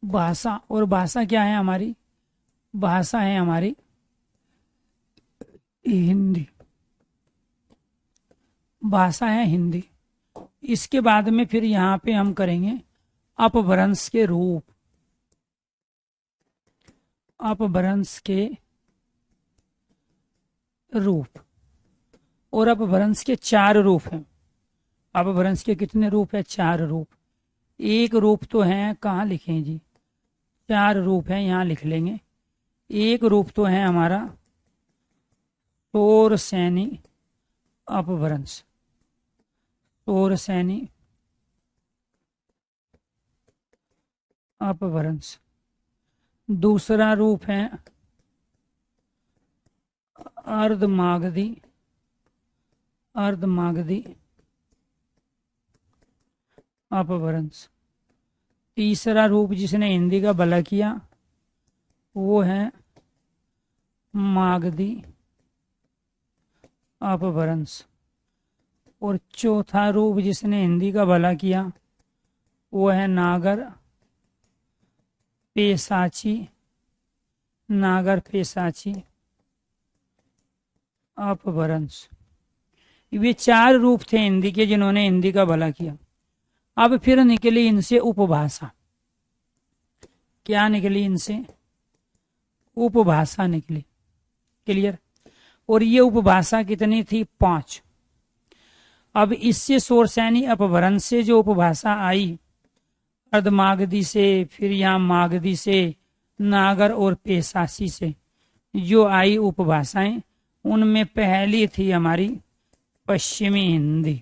भाषा, और भाषा क्या है हमारी? भाषा है हमारी हिंदी। भाषा है हिंदी। इसके बाद में फिर यहाँ पे हम करेंगे अपभ्रंश के रूप। अपभ्रंश के रूप। और अपभ्रंश के चार रूप हैं। अपभ्रंश के कितने रूप है? चार रूप। एक रूप तो है, कहाँ लिखें जी? चार रूप है, यहाँ लिख लेंगे। एक रूप तो है हमारा शोर सैनी अपभ्रंश। शोर सैनी अपभ्रंश। दूसरा रूप है अर्धमागधी। अर्धमागधी अपभ्रंश। तीसरा रूप जिसने हिंदी का भला किया वो है मागधी अपभ्रंश। और चौथा रूप जिसने हिंदी का भला किया वो है नागर पेशाची। नागर पेशाची अपभ्रंश। ये चार रूप थे हिंदी के जिन्होंने हिंदी का भला किया। अब फिर निकली इनसे उपभाषा। क्या निकली इनसे? उपभाषा निकली। क्लियर? और ये उपभाषा कितनी थी? 5। अब इससे शोरसैनी अपभ्रंश से जो उपभाषा आई, अर्धमागधी से, फिर यहाँ मागधी से, नागर और पेशाची से जो आई उपभाषाएं, उनमें पहली थी हमारी पश्चिमी हिंदी।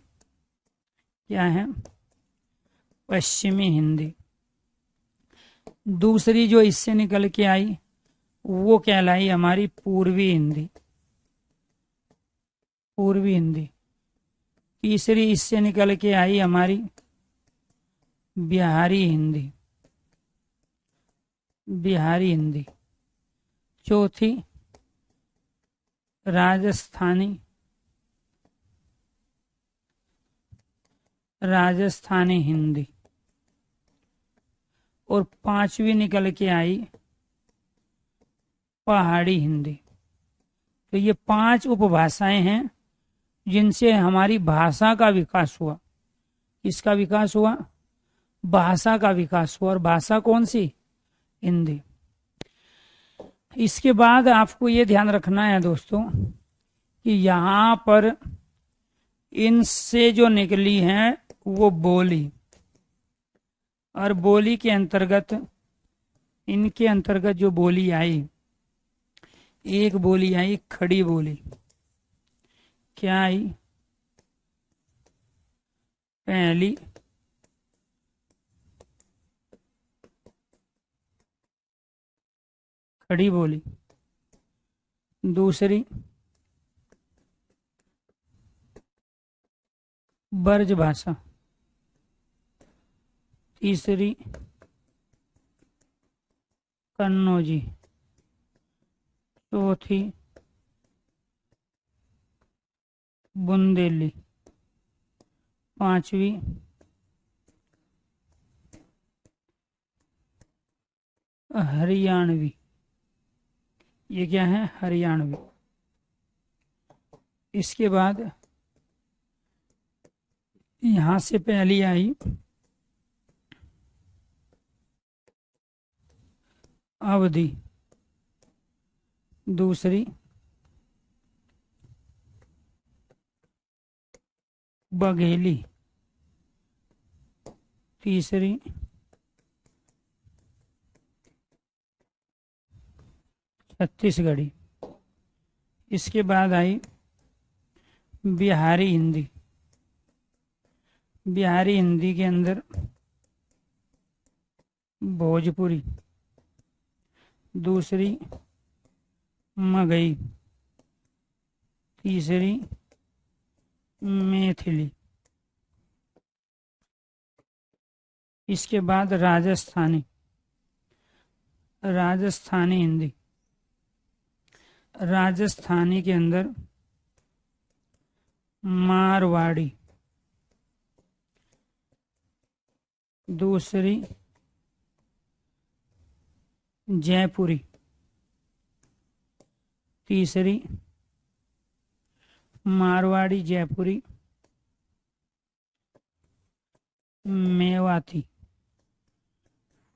क्या है? पश्चिमी हिंदी। दूसरी जो इससे निकल के आई वो कहलाई हमारी पूर्वी हिंदी। पूर्वी हिंदी। तीसरी इससे निकल के आई हमारी बिहारी हिंदी। बिहारी हिंदी। चौथी राजस्थानी। राजस्थानी हिंदी। और पांचवी निकल के आई पहाड़ी हिंदी। तो ये 5 उपभाषाएं हैं जिनसे हमारी भाषा का विकास हुआ। किसका विकास हुआ? भाषा का विकास हुआ। और भाषा कौन सी? हिंदी। इसके बाद आपको ये ध्यान रखना है दोस्तों कि यहाँ पर इनसे जो निकली है वो बोली। और बोली के अंतर्गत, इनके अंतर्गत जो बोली आई, एक बोली आई खड़ी बोली। क्या आई? पहली खड़ी बोली। दूसरी ब्रज भाषा। तीसरी कन्नौजी। चौथी बुंदेली। पांचवी हरियाणवी। ये क्या है? हरियाणवी। इसके बाद यहां से पहली आई अवधि। दूसरी बघेली। तीसरी छत्तीसगढ़ी। इसके बाद आई बिहारी हिंदी। बिहारी हिंदी के अंदर भोजपुरी। दूसरी मगही। तीसरी मैथिली। इसके बाद राजस्थानी। राजस्थानी हिंदी। राजस्थानी के अंदर मारवाड़ी। दूसरी जयपुरी, तीसरी मारवाड़ी जयपुरी, मेवाती,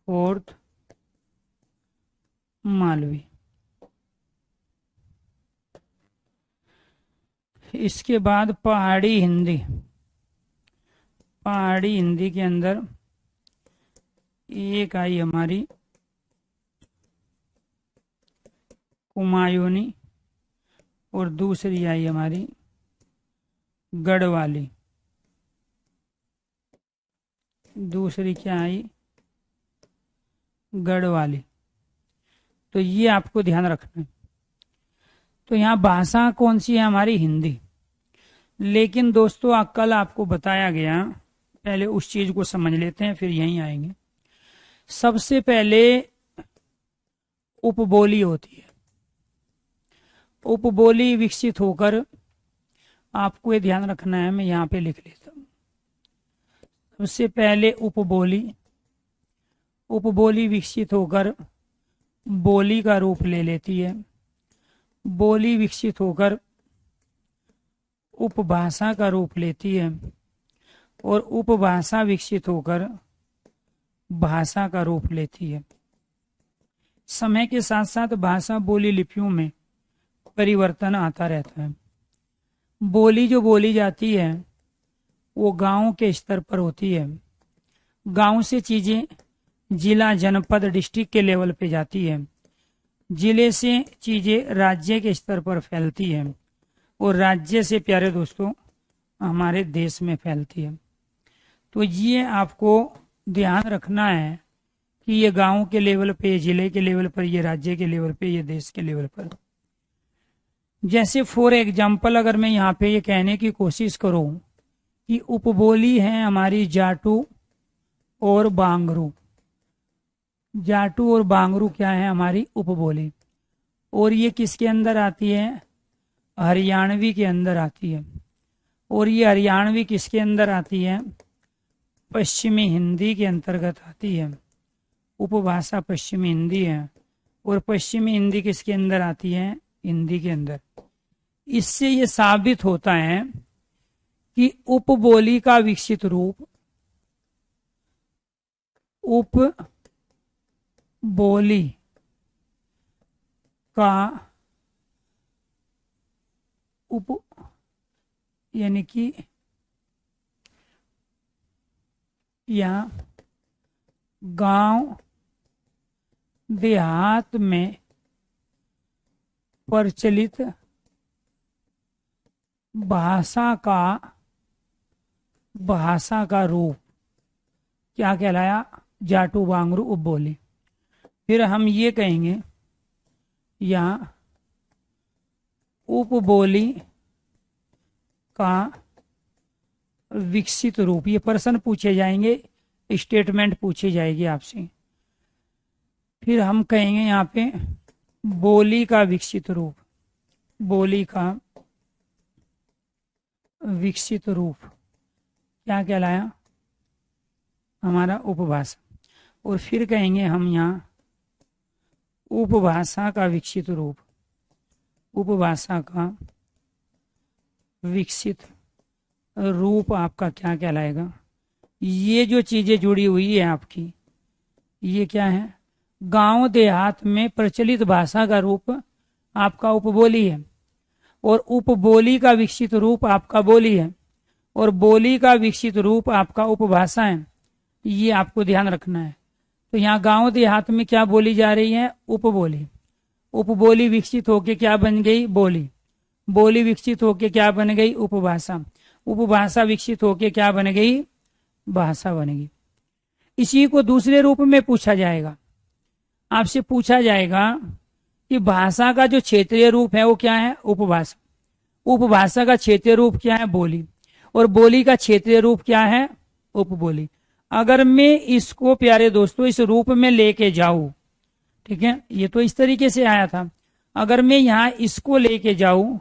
फोर्थ मालवी। इसके बाद पहाड़ी हिंदी। पहाड़ी हिंदी के अंदर एक आई हमारी कुमायूनी और दूसरी आई हमारी गढ़वाली। दूसरी क्या आई? गढ़वाली। तो ये आपको ध्यान रखना है। तो यहाँ भाषा कौन सी है? हमारी हिंदी। लेकिन दोस्तों कल आपको बताया गया, पहले उस चीज को समझ लेते हैं फिर यहीं आएंगे। सबसे पहले उपबोली होती है। उपबोली विकसित होकर, आपको ये ध्यान रखना है, मैं यहाँ पे लिख लेता हूँ। सबसे पहले उपबोली विकसित होकर बोली का रूप ले लेती है। बोली विकसित होकर उपभाषा का रूप लेती है और उपभाषा विकसित होकर भाषा का रूप लेती है। समय के साथ साथ भाषा बोली लिपियों में परिवर्तन आता रहता है। बोली जो बोली जाती है वो गांव के स्तर पर होती है। गांव से चीजें जिला, जनपद, डिस्ट्रिक्ट के लेवल पे जाती है। जिले से चीजें राज्य के स्तर पर फैलती है और राज्य से, प्यारे दोस्तों, हमारे देश में फैलती है। तो ये आपको ध्यान रखना है कि ये गांव के लेवल पे, जिले के लेवल पर, ये राज्य के लेवल पे, ये देश के लेवल पर। जैसे फॉर एग्जाम्पल अगर मैं यहाँ पे ये कहने की कोशिश करूं कि उपबोली है हमारी जाटू और बांगरू। जाटू और बांगरू क्या है? हमारी उपबोली। और ये किसके अंदर आती है? हरियाणवी के अंदर आती है। और ये हरियाणवी किसके अंदर आती है? पश्चिमी हिंदी के अंतर्गत आती है। उपभाषा पश्चिमी हिंदी है और पश्चिमी हिंदी किसके अंदर आती है? हिंदी के अंदर। इससे ये साबित होता है कि उपबोली का विकसित रूप उपबोली का यानी कि यहाँ गांव देहात में प्रचलित भाषा का रूप क्या कहलाया? जाटू बांगरू उपबोली। फिर हम ये कहेंगे यहाँ उपबोली का विकसित रूप। ये प्रश्न पूछे जाएंगे, स्टेटमेंट पूछी जाएगी आपसे। फिर हम कहेंगे यहाँ पे बोली का विकसित रूप। बोली का विकसित रूप क्या कहलाया? हमारा उपभाषा। और फिर कहेंगे हम यहाँ उपभाषा का विकसित रूप। उपभाषा का विकसित रूप आपका क्या कहलाएगा? ये जो चीजें जुड़ी हुई है आपकी, ये क्या है? गांव देहात में प्रचलित भाषा का रूप आपका उपबोली है और उपबोली का विकसित रूप आपका बोली है और बोली का विकसित रूप आपका उपभाषा है। ये आपको ध्यान रखना है। तो यहाँ गांव देहात में क्या बोली जा रही है? उपबोली। उपबोली विकसित होके क्या बन गई? बोली। बोली विकसित होके क्या बन गई? उपभाषा। उपभाषा विकसित होके क्या बन गई? भाषा बन गई। इसी को दूसरे रूप में पूछा जाएगा। आपसे पूछा जाएगा कि भाषा का जो क्षेत्रीय रूप है वो क्या है? उपभाषा। उपभाषा का क्षेत्रीय रूप क्या है? बोली। और बोली का क्षेत्रीय रूप क्या है? उपबोली। अगर मैं इसको, प्यारे दोस्तों, इस रूप में लेके जाऊं, ठीक है, ये तो इस तरीके से आया था। अगर मैं यहाँ इसको लेके जाऊं